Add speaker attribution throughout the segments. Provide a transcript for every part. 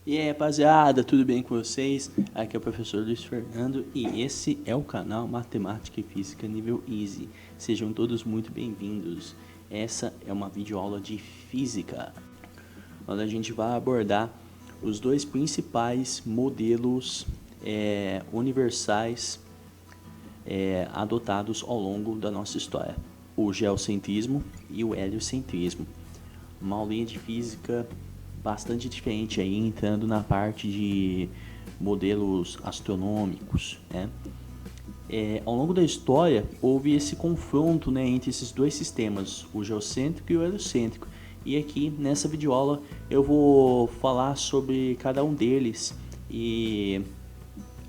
Speaker 1: E aí, rapaziada, tudo bem com vocês? Aqui é o professor Luiz Fernando e esse é o canal Matemática e Física Nível Easy. Sejam todos muito bem-vindos. Essa é uma videoaula de física, onde a gente vai abordar os dois principais modelos universais adotados ao longo da nossa história: o geocentrismo e o heliocentrismo. Uma aulinha de física bastante diferente aí, entrando na parte de modelos astronômicos, né? Ao longo da história houve esse confronto, né, entre esses dois sistemas, o geocêntrico e o heliocêntrico. E aqui nessa videoaula eu vou falar sobre cada um deles e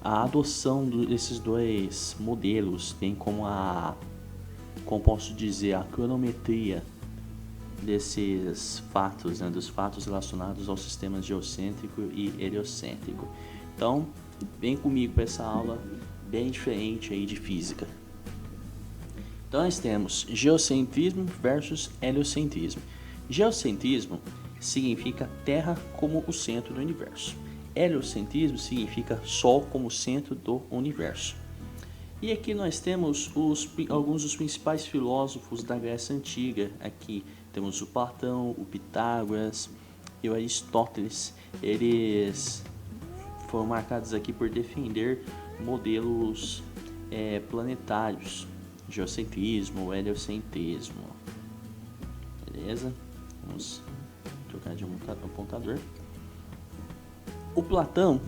Speaker 1: a adoção desses dois modelos, tem como posso dizer, a cronometria desses fatos, né, dos fatos relacionados aos sistemas geocêntrico e heliocêntrico. Então, vem comigo para essa aula bem diferente aí de física. Então, nós temos geocentrismo versus heliocentrismo. Geocentrismo significa Terra como o centro do universo. Heliocentrismo significa Sol como o centro do universo. E aqui nós temos alguns dos principais filósofos da Grécia Antiga. Aqui temos o Platão, o Pitágoras e o Aristóteles. Eles foram marcados aqui por defender modelos planetários, geocentrismo, heliocentrismo. Beleza? Vamos trocar de apontador. O Platão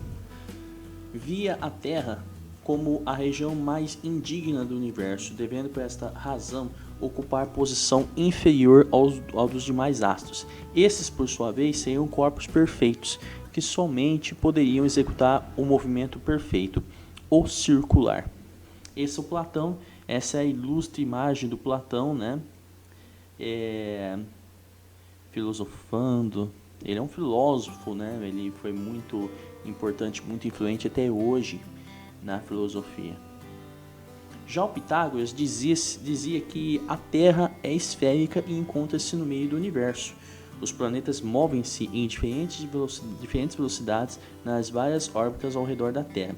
Speaker 1: via a Terra como a região mais indigna do universo, devendo por esta razão ocupar posição inferior ao dos demais astros. Esses, por sua vez, seriam corpos perfeitos, que somente poderiam executar o movimento perfeito, o circular. Esse é o Platão, essa é a ilustre imagem do Platão, né? Filosofando. Ele é um filósofo, né? Ele foi muito importante, muito influente até hoje na filosofia. Já o Pitágoras dizia que a Terra é esférica e encontra-se no meio do universo. Os planetas movem-se em diferentes velocidades nas várias órbitas ao redor da Terra.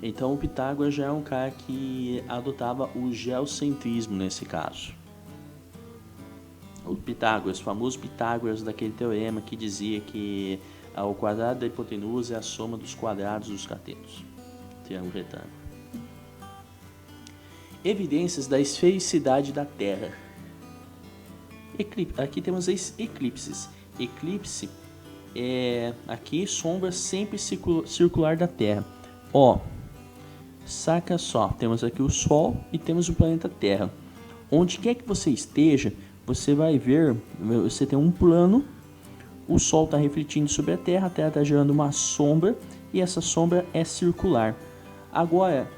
Speaker 1: Então o Pitágoras já é um cara que adotava o geocentrismo nesse caso. O Pitágoras, o famoso Pitágoras daquele teorema que dizia que o quadrado da hipotenusa é a soma dos quadrados dos catetos. Triângulo retângulo. Evidências da esfericidade da Terra. Aqui temos eclipses. Eclipse é aqui sombra sempre circular da Terra. Saca só, temos aqui o Sol e temos o planeta Terra. Onde quer que você esteja, você vai ver, você tem um plano, o Sol está refletindo sobre a Terra está gerando uma sombra e essa sombra é circular. Agora,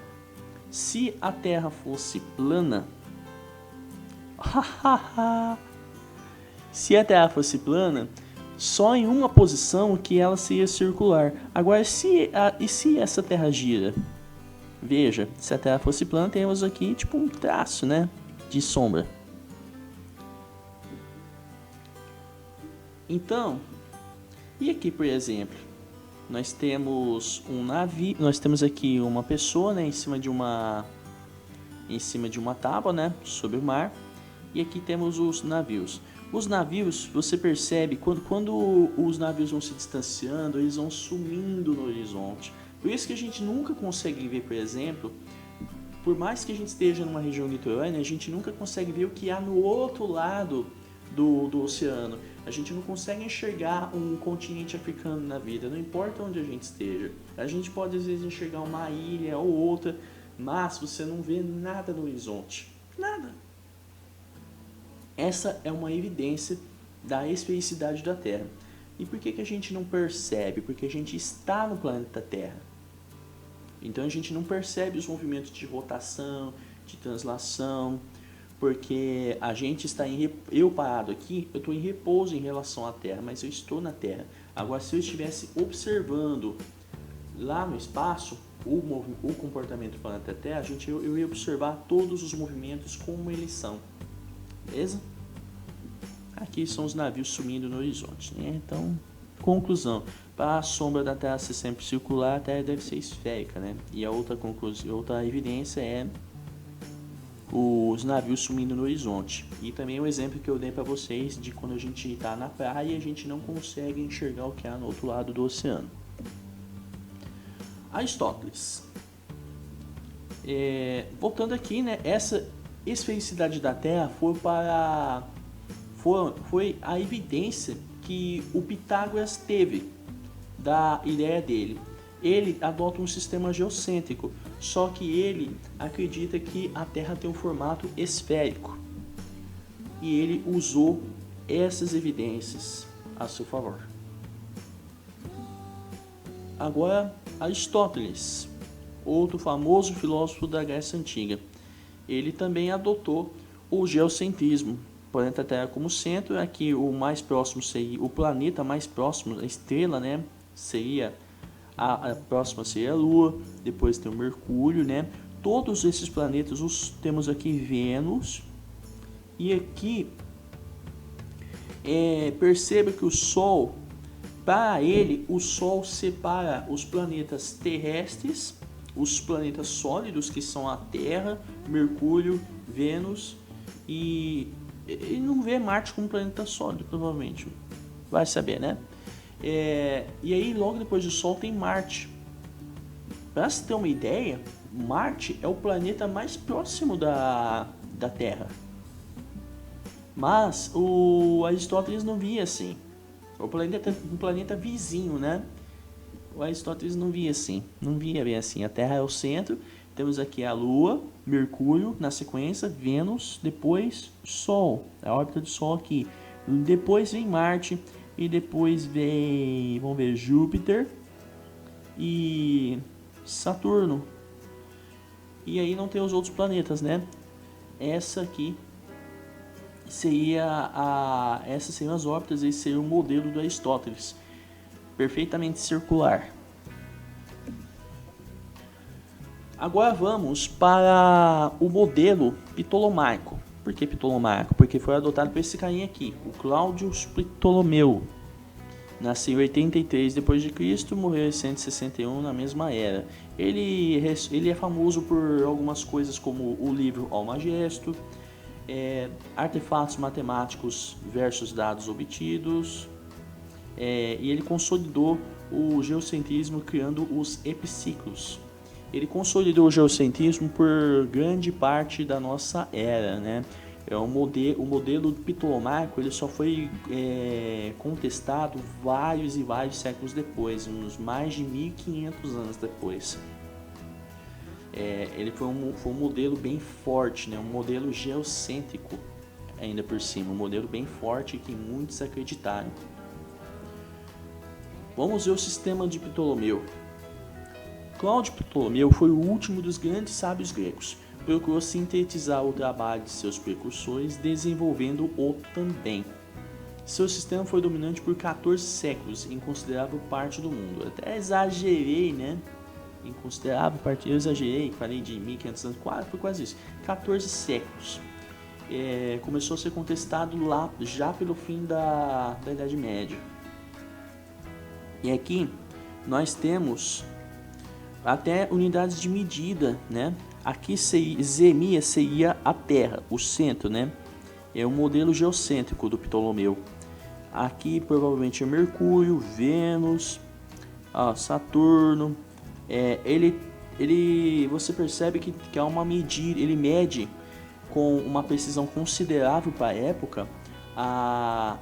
Speaker 1: se a Terra fosse plana, se a Terra fosse plana, só em uma posição que ela seria circular. Agora, se essa Terra gira? Veja, se a Terra fosse plana, temos aqui tipo um traço, né, de sombra. Então, e aqui, por exemplo, nós temos um navio, nós temos aqui uma pessoa, né, em cima de uma tábua, né, sobre o mar, e aqui temos os navios. Os navios, você percebe, quando os navios vão se distanciando, eles vão sumindo no horizonte. Por isso que a gente nunca consegue ver, por exemplo, por mais que a gente esteja numa região litorânea, a gente nunca consegue ver o que há no outro lado do oceano. A gente não consegue enxergar um continente africano na vida, não importa onde a gente esteja. A gente pode às vezes enxergar uma ilha ou outra, mas você não vê nada no horizonte. Nada. Essa é uma evidência da esfericidade da Terra. E por que a gente não percebe? Porque a gente está no planeta Terra. Então a gente não percebe os movimentos de rotação, de translação, porque a gente está eu parado aqui, eu estou em repouso em relação à Terra, mas eu estou na Terra. Agora, se eu estivesse observando lá no espaço o comportamento do planeta Terra, eu ia observar todos os movimentos como eles são. Beleza? Aqui são os navios sumindo no horizonte, né? Então, conclusão, Para a sombra da Terra ser sempre circular, a Terra deve ser esférica, né? E a outra evidência é os navios sumindo no horizonte. E também o exemplo que eu dei para vocês de quando a gente está na praia e a gente não consegue enxergar o que há no outro lado do oceano. Aristóteles. Voltando aqui, né? Essa esfericidade da Terra foi a evidência que o Pitágoras teve da ideia dele. Ele adota um sistema geocêntrico, só que ele acredita que a Terra tem um formato esférico. E ele usou essas evidências a seu favor. Agora, Aristóteles, outro famoso filósofo da Grécia Antiga. Ele também adotou o geocentrismo. O planeta Terra como centro, aqui o mais próximo seria o planeta mais próximo, a estrela, né? Seria a próxima seria a Lua, depois tem o Mercúrio, né? Todos esses planetas temos aqui Vênus, e aqui perceba que o Sol, para ele, o Sol separa os planetas terrestres, os planetas sólidos, que são a Terra, Mercúrio, Vênus, e ele não vê Marte como planeta sólido, provavelmente. Vai saber, né? E aí, logo depois do Sol, tem Marte. Para você ter uma ideia, Marte é o planeta mais próximo da Terra. Mas o Aristóteles não via assim. O planeta vizinho, né? O Aristóteles não via assim. Não via bem assim. A Terra é o centro. Temos aqui a Lua, Mercúrio na sequência, Vênus, depois Sol. A órbita do Sol aqui. Depois vem Marte. E depois vem, vamos ver, Júpiter e Saturno. E aí não tem os outros planetas, né? Essa aqui essas seriam as órbitas, esse seria o modelo do Aristóteles, perfeitamente circular. Agora vamos para o modelo ptolomaico. Por que Ptolomaico? Porque foi adotado por esse carinha aqui, o Cláudio Ptolomeu. Nasceu em 83 d.C., morreu em 161 na mesma era. Ele é famoso por algumas coisas como o livro Almagesto, artefatos matemáticos versus dados obtidos, e ele consolidou o geocentrismo criando os epiciclos. Ele consolidou o geocentrismo por grande parte da nossa era, né? O modelo ptolomaico ele só foi contestado vários e vários séculos depois, uns mais de 1500 anos depois. Ele foi um modelo bem forte, né? Um modelo geocêntrico ainda por cima, um modelo bem forte que muitos acreditaram. Vamos ver o sistema de Ptolomeu. Cláudio Ptolomeu foi o último dos grandes sábios gregos. Procurou sintetizar o trabalho de seus precursores, desenvolvendo-o também. Seu sistema foi dominante por 14 séculos, em considerável parte do mundo. Até exagerei, né? Em considerável parte, eu exagerei, falei de 1500 anos, foi quase isso. 14 séculos. Começou a ser contestado lá, já pelo fim da Idade Média. E aqui nós temos até unidades de medida, né? Aqui Zemia seria a Terra, o centro, né? É o modelo geocêntrico do Ptolomeu. Aqui provavelmente é Mercúrio, Vênus, Saturno. Você percebe que há uma medida, ele mede com uma precisão considerável para a época a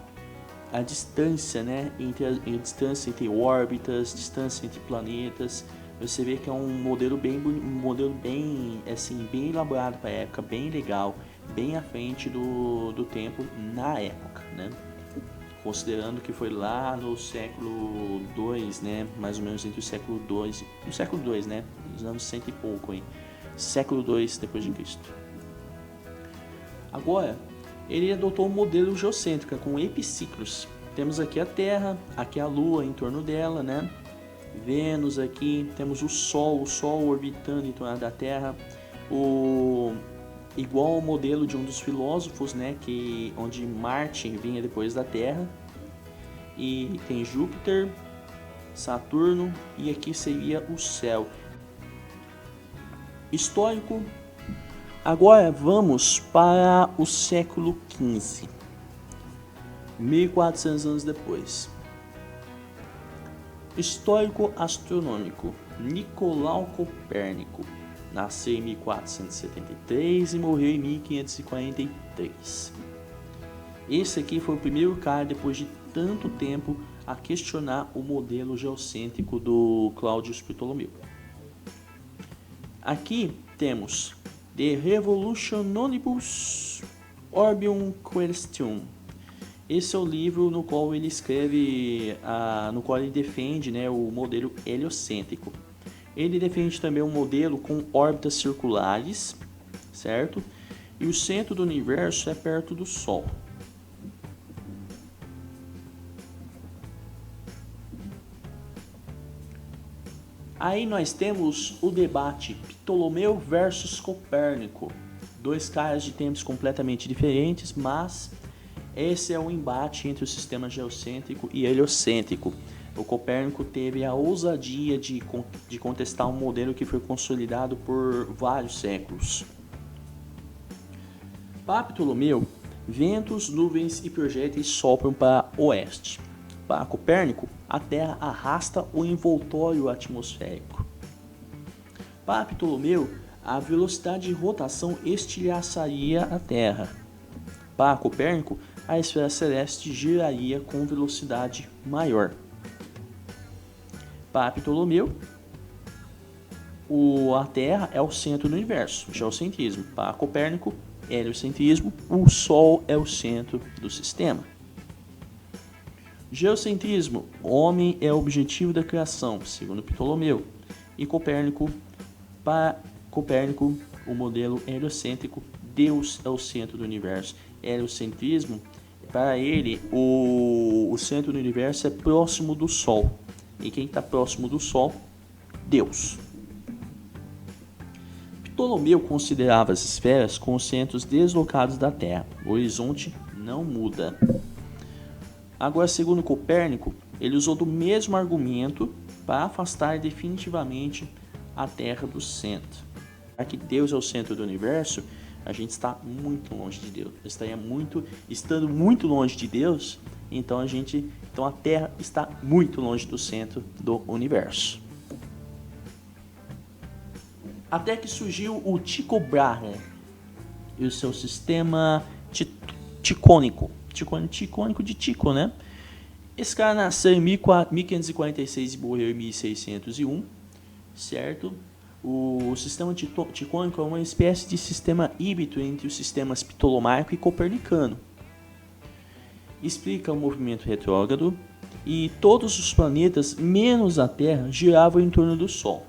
Speaker 1: distância, né? A distância entre órbitas, distância entre planetas. Você vê que é um modelo bem assim, bem elaborado para a época, bem legal, bem à frente do tempo na época, né? Considerando que foi lá no século II, né? Mais ou menos entre o século II, no século II, né? Nos anos 100 e pouco, hein? Século II depois de Cristo. Agora, ele adotou um modelo geocêntrico com epiciclos. Temos aqui a Terra, aqui a Lua em torno dela, né? Vênus aqui, temos o Sol orbitando em torno da Terra, igual ao modelo de um dos filósofos, né, onde Marte vinha depois da Terra, e tem Júpiter, Saturno e aqui seria o céu. Histórico. Agora vamos para o século XV, 1400 anos depois. Histórico astronômico. Nicolau Copérnico nasceu em 1473 e morreu em 1543. Esse aqui foi o primeiro cara, depois de tanto tempo, a questionar o modelo geocêntrico do Claudius Ptolomeu. Aqui temos The Revolutionibus Orbium Question. Esse é o livro no qual ele escreve, no qual ele defende, né, o modelo heliocêntrico. Ele defende também um modelo com órbitas circulares, certo? E o centro do universo é perto do Sol. Aí nós temos o debate Ptolomeu versus Copérnico. Dois caras de tempos completamente diferentes, mas esse é o embate entre o sistema geocêntrico e heliocêntrico. O Copérnico teve a ousadia de contestar um modelo que foi consolidado por vários séculos. Para Ptolomeu, ventos, nuvens e projéteis sopram para oeste. Para Copérnico, a Terra arrasta o envoltório atmosférico. Para Ptolomeu, a velocidade de rotação estilhaçaria a Terra. Para Copérnico, a esfera celeste giraria com velocidade maior. Para Ptolomeu, a Terra é o centro do universo, geocentrismo. Para Copérnico, heliocentrismo, o Sol é o centro do sistema. Geocentrismo, o homem é o objetivo da criação, segundo Ptolomeu. E Copérnico, para Copérnico, o modelo heliocêntrico, Deus é o centro do universo. Heliocentrismo, para ele, o centro do universo é próximo do Sol. E quem está próximo do Sol? Deus. Ptolomeu considerava as esferas como centros deslocados da Terra. O horizonte não muda. Agora, segundo Copérnico, ele usou do mesmo argumento para afastar definitivamente a Terra do centro. Já que Deus é o centro do universo, a gente está muito longe de Deus. Estando muito longe de Deus, então a Terra está muito longe do centro do universo. Até que surgiu o Tycho Brahe e o seu sistema ticônico. Ticônico de Tycho, né? Esse cara nasceu em 1546 e morreu em 1601, certo? O sistema ticônico é uma espécie de sistema híbrido entre os sistemas ptolomaico e copernicano. Explica o movimento retrógrado e todos os planetas, menos a Terra, giravam em torno do Sol.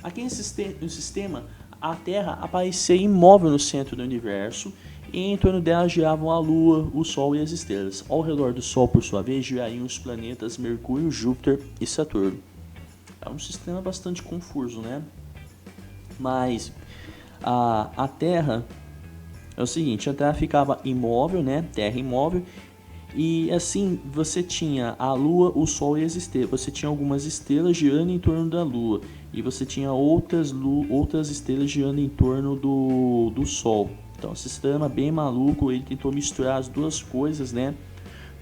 Speaker 1: Aqui no sistema, a Terra aparecia imóvel no centro do universo e em torno dela giravam a Lua, o Sol e as estrelas. Ao redor do Sol, por sua vez, girariam os planetas Mercúrio, Júpiter e Saturno. É um sistema bastante confuso, né? Mas a Terra é o seguinte, a Terra ficava imóvel, né? Terra imóvel. E assim, você tinha a Lua, o Sol e as estrelas. Você tinha algumas estrelas girando em torno da Lua. E você tinha outras estrelas girando em torno do Sol. Então, um sistema bem maluco. Ele tentou misturar as duas coisas, né?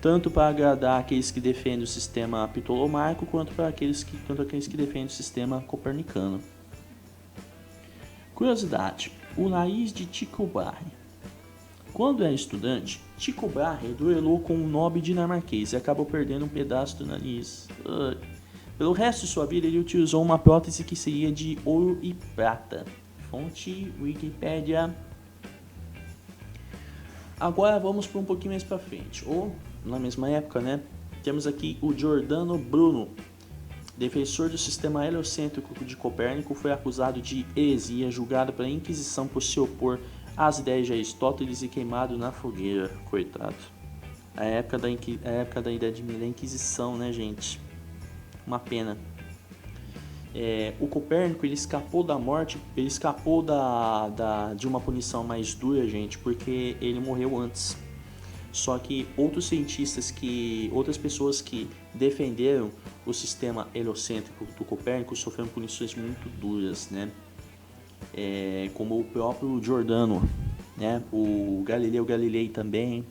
Speaker 1: Tanto para agradar aqueles que defendem o sistema ptolomaico, quanto aqueles que defendem o sistema copernicano. Curiosidade. O nariz de Tycho Brahe. Quando era estudante, Tycho Brahe duelou com um nobre dinamarquês e acabou perdendo um pedaço do nariz. Pelo resto de sua vida, ele utilizou uma prótese que seria de ouro e prata. Fonte Wikipedia. Agora vamos para um pouquinho mais para frente, ou na mesma época, né? Temos aqui o Giordano Bruno, defensor do sistema heliocêntrico de Copérnico, foi acusado de heresia, julgado pela Inquisição por se opor às ideias de Aristóteles e queimado na fogueira. Coitado. A época da Inquisição, né, gente? Uma pena. O Copérnico, ele escapou da morte, ele escapou de uma punição mais dura, gente, porque ele morreu antes. Só que outras pessoas que defenderam o sistema heliocêntrico do Copérnico sofreu punições muito duras, né? Como o próprio Giordano, né? O Galileu Galilei também,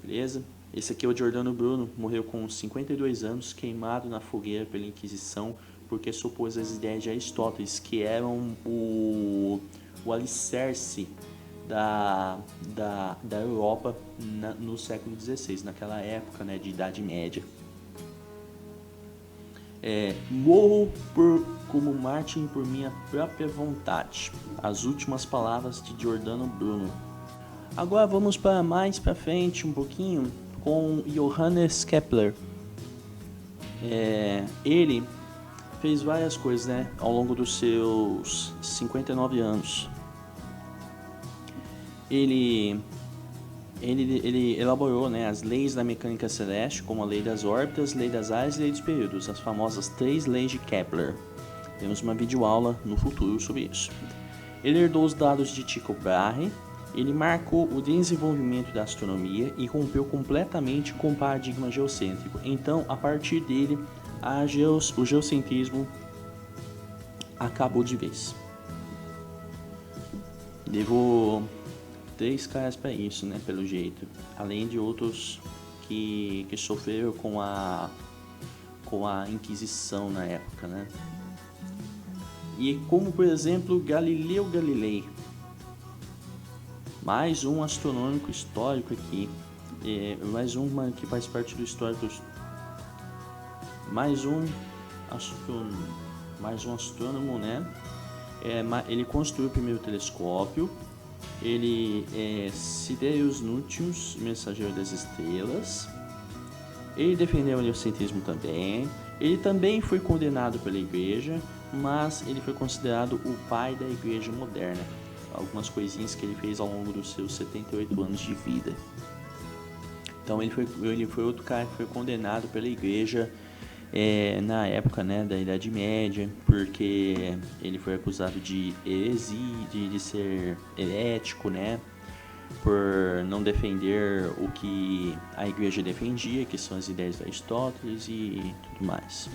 Speaker 1: beleza? Esse aqui é o Giordano Bruno, morreu com 52 anos, queimado na fogueira pela Inquisição, porque se opôs às ideias de Aristóteles, que eram o alicerce da Europa no século XVI, naquela época, né, de Idade Média. Morro como Martin por minha própria vontade. As últimas palavras de Giordano Bruno. Agora vamos para mais para frente um pouquinho com Johannes Kepler. Ele fez várias coisas, né, ao longo dos seus 59 anos. Ele elaborou, né, as leis da mecânica celeste, como a lei das órbitas, lei das áreas e lei dos períodos, as famosas 3 leis de Kepler. Temos uma videoaula no futuro sobre isso. Ele herdou os dados de Tycho Brahe. Ele marcou o desenvolvimento da astronomia e rompeu completamente com o paradigma geocêntrico. Então, a partir dele, o geocentrismo acabou de vez. Levou 3 caras para isso, né, pelo jeito. Além de outros que sofreram com a Inquisição na época, né? E como, por exemplo, Galileu Galilei. Mais um astronômico histórico aqui. Mais um que faz parte do histórico. Mais um astrônomo, né? Ele construiu o primeiro telescópio. Ele é Sidereus Nutius, mensageiro das estrelas. Ele defendeu o heliocentrismo também. Ele também foi condenado pela igreja, mas ele foi considerado o pai da igreja moderna. Algumas coisinhas que ele fez ao longo dos seus 78 anos de vida. Então ele foi outro cara que foi condenado pela igreja na época, né, da Idade Média, porque ele foi acusado de heresia, de ser herético, né, por não defender o que a igreja defendia, que são as ideias de Aristóteles e tudo mais.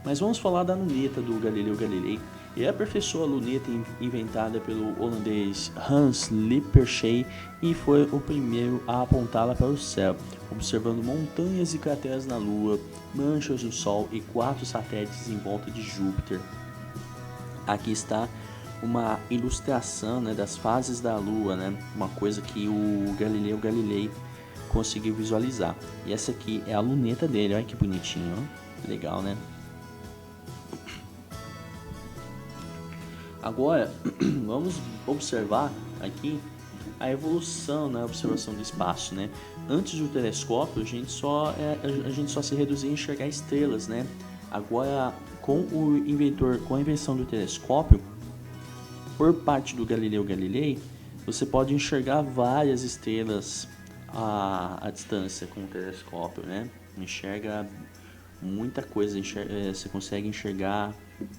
Speaker 1: Mas vamos falar da luneta do Galileu Galilei. Ele aperfeiçoou a luneta inventada pelo holandês Hans Lippershey e foi o primeiro a apontá-la para o céu, observando montanhas e crateras na Lua, manchas no Sol e 4 satélites em volta de Júpiter. Aqui está uma ilustração, né, das fases da Lua, né, uma coisa que o Galileu Galilei conseguiu visualizar. E essa aqui é a luneta dele, olha que bonitinho, ó. Legal, né? Agora, vamos observar aqui a evolução na observação do espaço, né? Antes do telescópio, a gente só se reduzia a enxergar estrelas, né? Agora, com a invenção do telescópio, por parte do Galileu Galilei, você pode enxergar várias estrelas à distância com o telescópio, né? Enxerga muita coisa, você consegue enxergar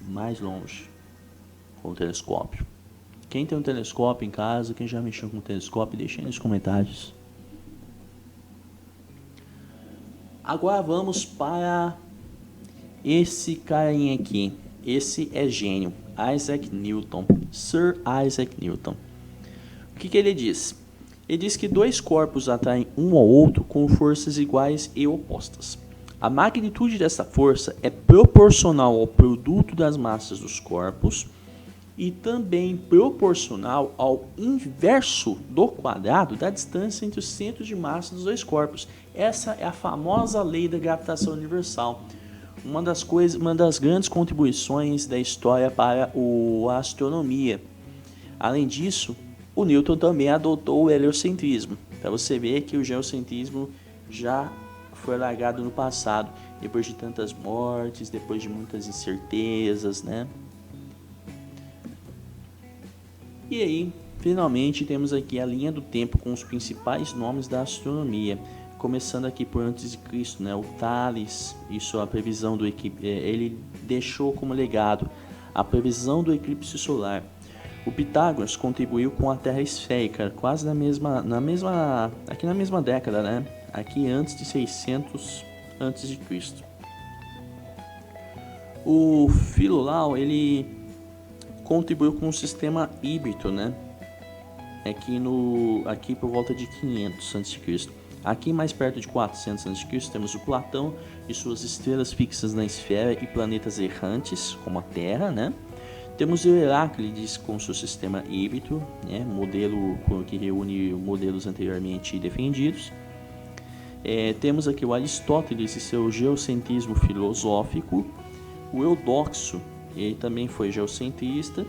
Speaker 1: mais longe com o telescópio. Quem tem um telescópio em casa, quem já mexeu com o telescópio, deixa aí nos comentários. Agora vamos para esse carinha aqui. Esse é gênio, Isaac Newton, Sir Isaac Newton. O que ele diz? Ele diz que 2 corpos atraem um ao outro com forças iguais e opostas. A magnitude dessa força é proporcional ao produto das massas dos corpos e também proporcional ao inverso do quadrado da distância entre os centros de massa dos 2 corpos. Essa é a famosa lei da gravitação universal, uma das grandes contribuições da história para a astronomia. Além disso, o Newton também adotou o heliocentrismo, para você ver que o geocentrismo já foi largado no passado, depois de tantas mortes, depois de muitas incertezas, né? E aí, finalmente, temos aqui a linha do tempo com os principais nomes da astronomia. Começando aqui por antes de Cristo, né? O Thales, isso a previsão do eclipse, ele deixou como legado a previsão do eclipse solar. O Pitágoras contribuiu com a Terra esférica, quase aqui na mesma década, né? Aqui antes de 600 a.C. O Filolau, ele contribuiu com o sistema híbrido, né? Aqui por volta de 500 a.C. Aqui mais perto de 400 a.C. temos o Platão e suas estrelas fixas na esfera e planetas errantes, como a Terra, né? Temos o Heráclides com seu sistema híbrido, né? Modelo que reúne modelos anteriormente defendidos. Temos aqui o Aristóteles e seu geocentrismo filosófico. O Eudoxo, ele também foi geocentrista.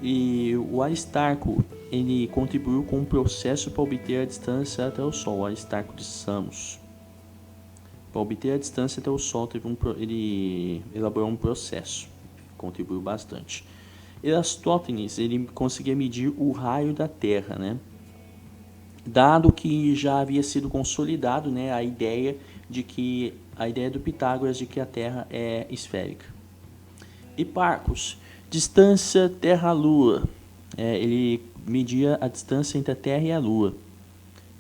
Speaker 1: E o Aristarco, ele contribuiu com um processo para obter a distância até o Sol, o Aristarco de Samos. Para obter a distância até o Sol, ele elaborou um processo, contribuiu bastante. Eratosthenes, ele conseguia medir o raio da Terra, né? Dado que já havia sido consolidado, né, a ideia do Pitágoras de que a Terra é esférica. Hipparcos, distância Terra-Lua. Ele media a distância entre a Terra e a Lua,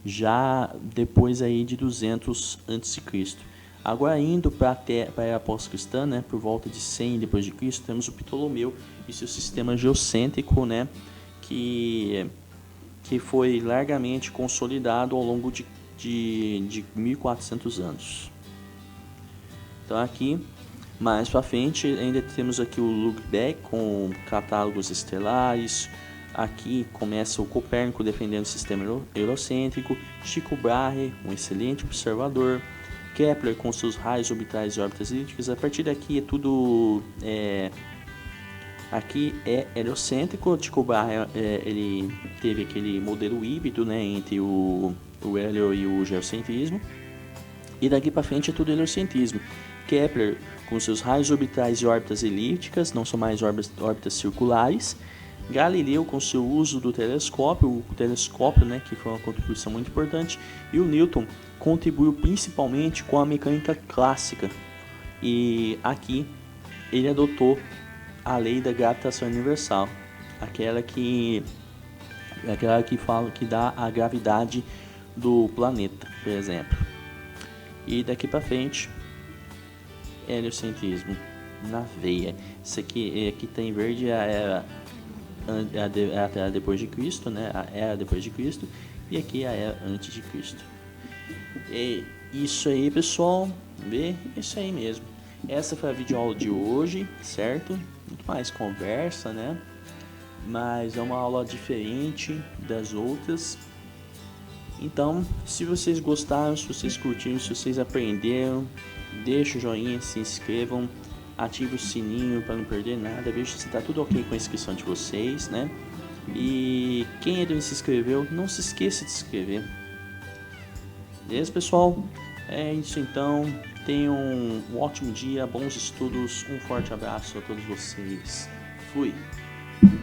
Speaker 1: já depois aí de 200 a.C. Agora indo para a era pós-cristã, né, por volta de 100 depois de Cristo, temos o Ptolomeu e seu sistema geocêntrico, né, que foi largamente consolidado ao longo de 1400 anos. Então aqui, mais para frente, ainda temos aqui o Lübeck com catálogos estelares. Aqui começa o Copérnico defendendo o sistema helocêntrico, Tycho Brahe, um excelente observador, Kepler com seus raios orbitais e órbitas elípticas. A partir daqui é tudo... Aqui é heliocêntrico. Tycho Brahe ele teve aquele modelo híbrido, né, entre o hélio e o geocentrismo. E daqui para frente é tudo heliocentrismo. Kepler com seus raios orbitais e órbitas elípticas, não são mais órbitas circulares. Galileu com seu uso do telescópio, o telescópio, né, que foi uma contribuição muito importante. E o Newton contribuiu principalmente com a mecânica clássica. E aqui ele adotou a lei da gravitação universal, aquela que dá a gravidade do planeta, por exemplo. E daqui para frente, heliocentrismo na veia. Isso aqui está em verde, a era depois de Cristo, né? A era depois de Cristo, e aqui a era antes de Cristo. E isso aí, pessoal, isso aí mesmo. Essa foi a videoaula de hoje, certo? Muito mais conversa, né? Mas é uma aula diferente das outras. Então, se vocês gostaram, se vocês curtiram, se vocês aprenderam, deixa o joinha, se inscrevam, ative o sininho para não perder nada, veja se está tudo ok com a inscrição de vocês, né? E quem ainda não se inscreveu, não se esqueça de se inscrever. Beleza, pessoal? É isso então. Tenham um ótimo dia, bons estudos, um forte abraço a todos vocês. Fui!